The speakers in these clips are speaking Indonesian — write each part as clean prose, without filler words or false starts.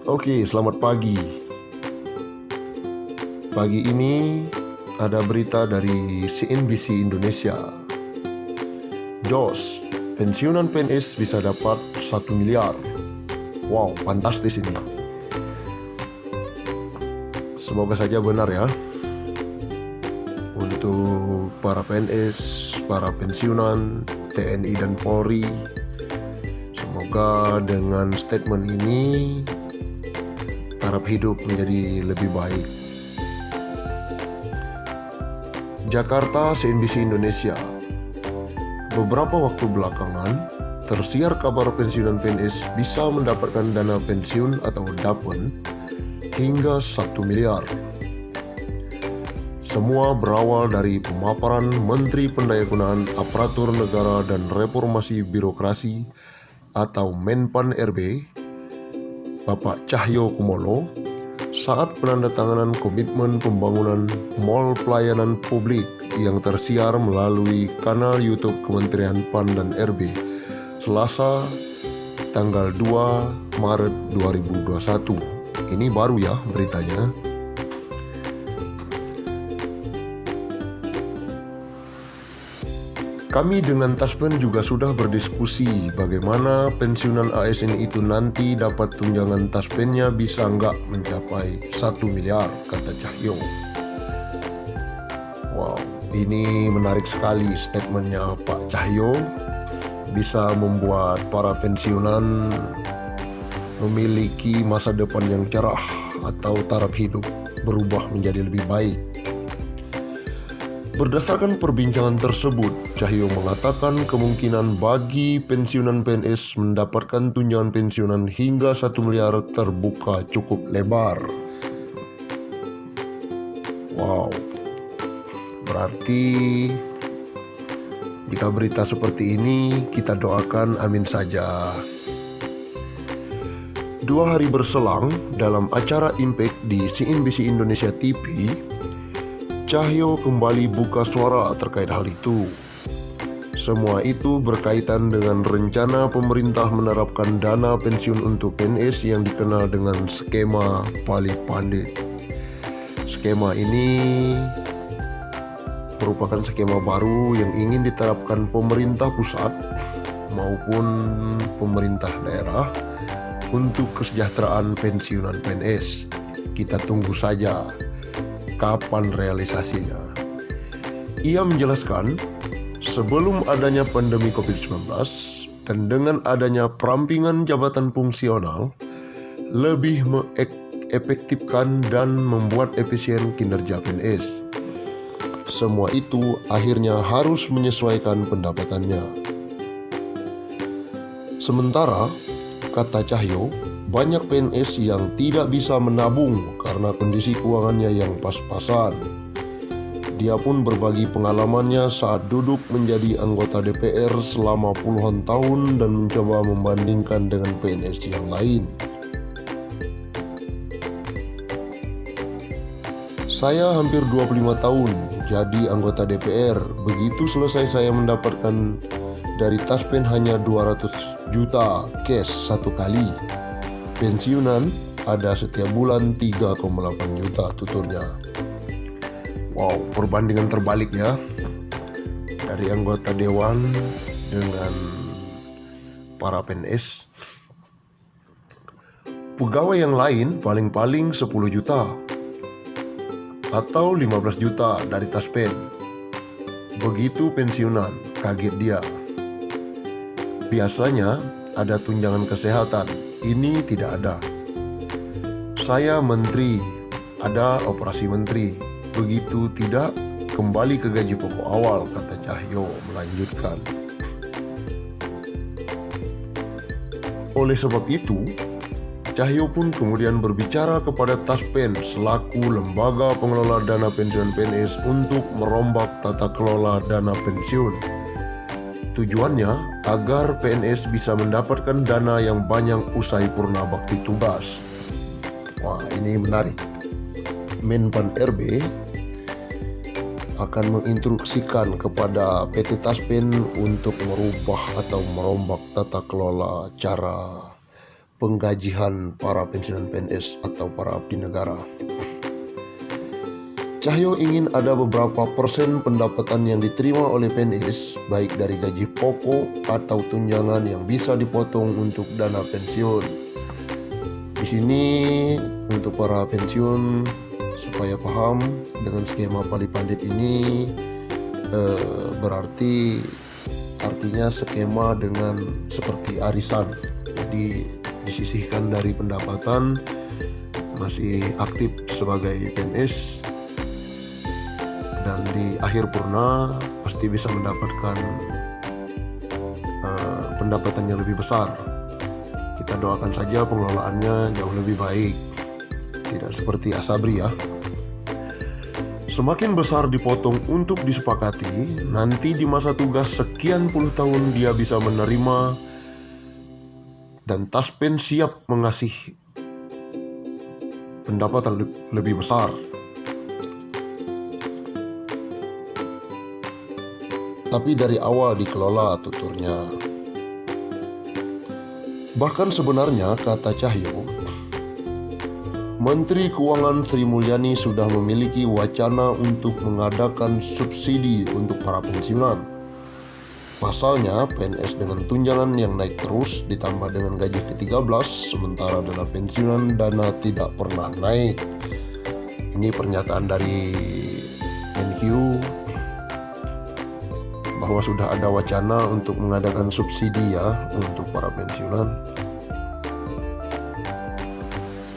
Oke, selamat pagi. Pagi ini ada berita dari CNBC Indonesia. JOS, pensiunan PNS bisa dapat 1 miliar. Wow, fantastis ini. Semoga saja benar ya. Untuk para PNS, para pensiunan, TNI dan Polri, semoga dengan statement ini taraf hidup menjadi lebih baik. Jakarta, CNBC Indonesia. Beberapa waktu belakangan tersiar kabar pensiunan PNS bisa mendapatkan dana pensiun atau DAPEN hingga 1 miliar. Semua berawal dari pemaparan Menteri Pendayagunaan Aparatur Negara dan Reformasi Birokrasi atau Menpan RB, Bapak Cahyo Kumolo, saat penandatanganan komitmen pembangunan Mall Pelayanan Publik yang tersiar melalui kanal YouTube Kementerian PAN dan RB Selasa tanggal 2 Maret 2021. Ini baru ya beritanya. Kami dengan Taspen juga sudah berdiskusi bagaimana pensiunan ASN itu nanti dapat tunjangan Taspennya bisa nggak mencapai 1 miliar, kata Cahyo. Wow, ini menarik sekali statementnya Pak Cahyo. Bisa membuat para pensiunan memiliki masa depan yang cerah atau taraf hidup berubah menjadi lebih baik. Berdasarkan perbincangan tersebut, Cahyo mengatakan kemungkinan bagi pensiunan PNS mendapatkan tunjangan pensiunan hingga 1 miliar terbuka cukup lebar. Wow, berarti jika berita seperti ini kita doakan amin saja. 2 hari berselang dalam acara Impact di CNBC Indonesia TV, Cahyo kembali buka suara terkait hal itu. Semua itu berkaitan dengan rencana pemerintah menerapkan dana pensiun untuk PNS yang dikenal dengan skema Pali Pandit. Skema ini merupakan skema baru yang ingin diterapkan pemerintah pusat maupun pemerintah daerah untuk kesejahteraan pensiunan PNS. Kita tunggu saja kapan realisasinya. Ia menjelaskan, sebelum adanya pandemi COVID-19 dan dengan adanya perampingan jabatan fungsional, lebih mengefektifkan dan membuat efisien kinerja PNS. Semua itu akhirnya harus menyesuaikan pendapatannya. Sementara, kata Cahyo, banyak PNS yang tidak bisa menabung karena kondisi keuangannya yang pas-pasan. Dia pun berbagi pengalamannya saat duduk menjadi anggota DPR selama puluhan tahun dan mencoba membandingkan dengan PNS yang lain. Saya hampir 25 tahun jadi anggota DPR. Begitu selesai saya mendapatkan dari Taspen hanya 200 juta cash satu kali. Pensiunan ada setiap bulan 3,8 juta, tuturnya. Wow, perbandingan terbalik ya dari anggota dewan dengan para PNS. Pegawai yang lain paling-paling 10 juta atau 15 juta dari Taspen. Begitu pensiunan, kaget dia. Biasanya ada tunjangan kesehatan, ini tidak ada. Saya menteri, ada operasi menteri. Begitu tidak, kembali ke gaji pokok awal, kata Cahyo melanjutkan. Oleh sebab itu, Cahyo pun kemudian berbicara kepada Taspen selaku lembaga pengelola dana pensiun PNS untuk merombak tata kelola dana pensiun. Tujuannya agar PNS bisa mendapatkan dana yang banyak usai purna bakti tugas. Wah, ini menarik. Menpan RB akan menginstruksikan kepada PT Taspen untuk merubah atau merombak tata kelola cara penggajian para pensiunan PNS atau para abdi negara. Cahyo ingin ada beberapa persen pendapatan yang diterima oleh PNS, baik dari gaji pokok atau tunjangan yang bisa dipotong untuk dana pensiun. Di sini untuk para pensiun supaya paham dengan skema Pali Pandit ini berarti artinya skema dengan seperti arisan. Jadi disisihkan dari pendapatan, masih aktif sebagai PNS, dan di akhir purna pasti bisa mendapatkan pendapatan yang lebih besar. Kita doakan saja pengelolaannya jauh lebih baik, tidak seperti Asabri ya. Semakin besar dipotong untuk disepakati, nanti di masa tugas sekian puluh tahun dia bisa menerima dan Taspen siap mengasih pendapatan lebih besar. Tapi dari awal dikelola tuturnya. Bahkan sebenarnya, kata Cahyo, Menteri Keuangan Sri Mulyani sudah memiliki wacana untuk mengadakan subsidi untuk para pensiunan. Pasalnya, PNS dengan tunjangan yang naik terus ditambah dengan gaji ke-13, sementara dana pensiunan dana tidak pernah naik. Ini pernyataan dari MenQ bahwa sudah ada wacana untuk mengadakan subsidi ya untuk para pensiunan.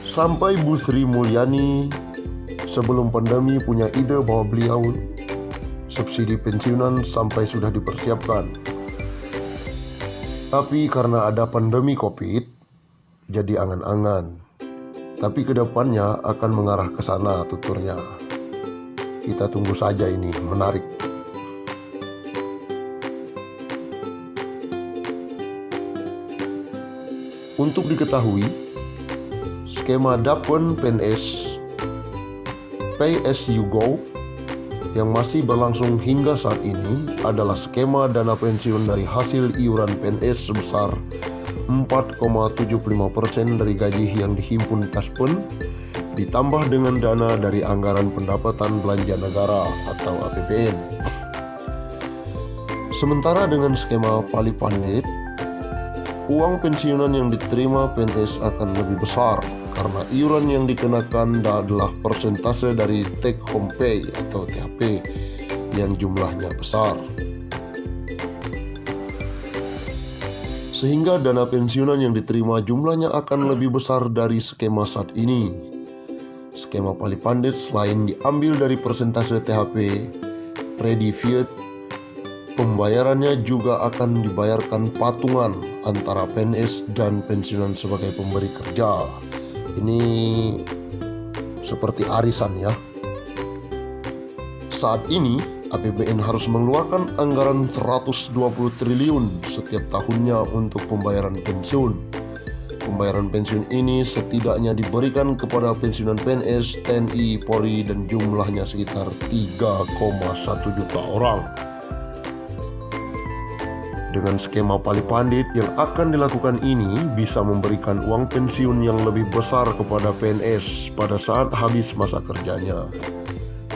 Sampai Bu Sri Mulyani sebelum pandemi punya ide bahwa beliau subsidi pensiunan sampai sudah dipersiapkan. Tapi karena ada pandemi COVID, jadi angan-angan. Tapi kedepannya akan mengarah ke sana tuturnya. Kita tunggu saja, ini menarik. Untuk diketahui, skema Dapen PNS Pay as you go yang masih berlangsung hingga saat ini adalah skema dana pensiun dari hasil iuran PNS sebesar 4,75% dari gaji yang dihimpun Taspen ditambah dengan dana dari anggaran pendapatan belanja negara atau APBN. Sementara dengan skema Pali Pandit, uang pensiunan yang diterima PNS akan lebih besar karena iuran yang dikenakan adalah persentase dari take home pay atau THP yang jumlahnya besar. Sehingga dana pensiunan yang diterima jumlahnya akan lebih besar dari skema saat ini. Skema Pali Pandit selain diambil dari persentase THP ready fiat, pembayarannya juga akan dibayarkan patungan antara PNS dan pensiunan sebagai pemberi kerja. Ini seperti arisan ya. Saat ini APBN harus mengeluarkan anggaran 120 triliun setiap tahunnya untuk pembayaran pensiun. Pembayaran pensiun ini setidaknya diberikan kepada pensiunan PNS, TNI, Polri dan jumlahnya sekitar 3,1 juta orang. Dengan skema Pali Pandit yang akan dilakukan ini bisa memberikan uang pensiun yang lebih besar kepada PNS pada saat habis masa kerjanya.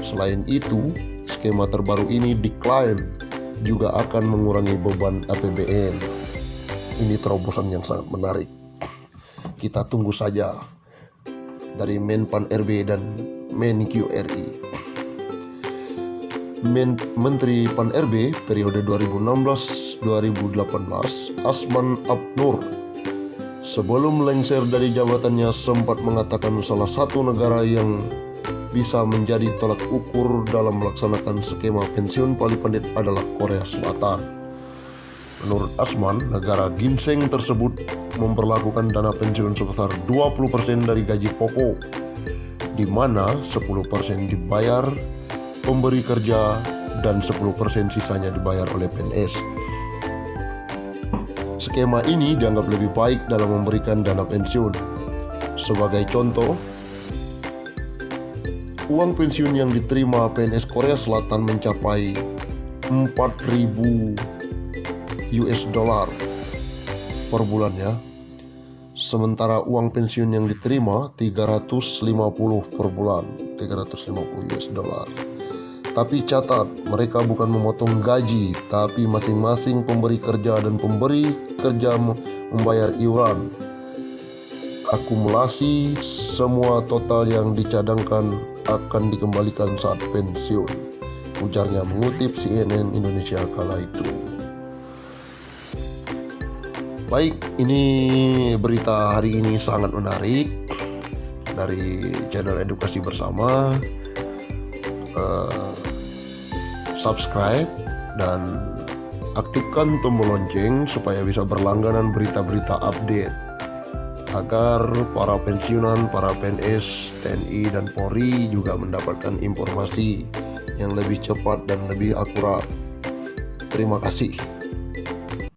Selain itu, skema terbaru ini diklaim juga akan mengurangi beban APBN. Ini terobosan yang sangat menarik. Kita tunggu saja dari Menpan RB dan Menq RI. Menteri Pan RB periode 2016-2018 Asman Abnur sebelum lengser dari jabatannya sempat mengatakan salah satu negara yang bisa menjadi tolak ukur dalam melaksanakan skema pensiun Pali Pandit adalah Korea Selatan. Menurut Asman, negara ginseng tersebut memperlakukan dana pensiun sebesar 20% dari gaji pokok, di mana 10% dibayar pemberi kerja dan 10% sisanya dibayar oleh PNS. Skema ini dianggap lebih baik dalam memberikan dana pensiun. Sebagai contoh, uang pensiun yang diterima PNS Korea Selatan mencapai 4.000 US dollar per bulan ya. Sementara uang pensiun yang diterima 350 per bulan, 350 US dollar. Tapi catat, mereka bukan memotong gaji, tapi masing-masing pemberi kerja dan pemberi kerja membayar iuran. Akumulasi semua total yang dicadangkan akan dikembalikan saat pensiun, ujarnya mengutip CNN Indonesia kala itu. Baik, ini berita hari ini sangat menarik dari channel Edukasi Bersama. Subscribe dan aktifkan tombol lonceng supaya bisa berlangganan berita-berita update, agar para pensiunan, para PNS, TNI dan Polri juga mendapatkan informasi yang lebih cepat dan lebih akurat. Terima kasih.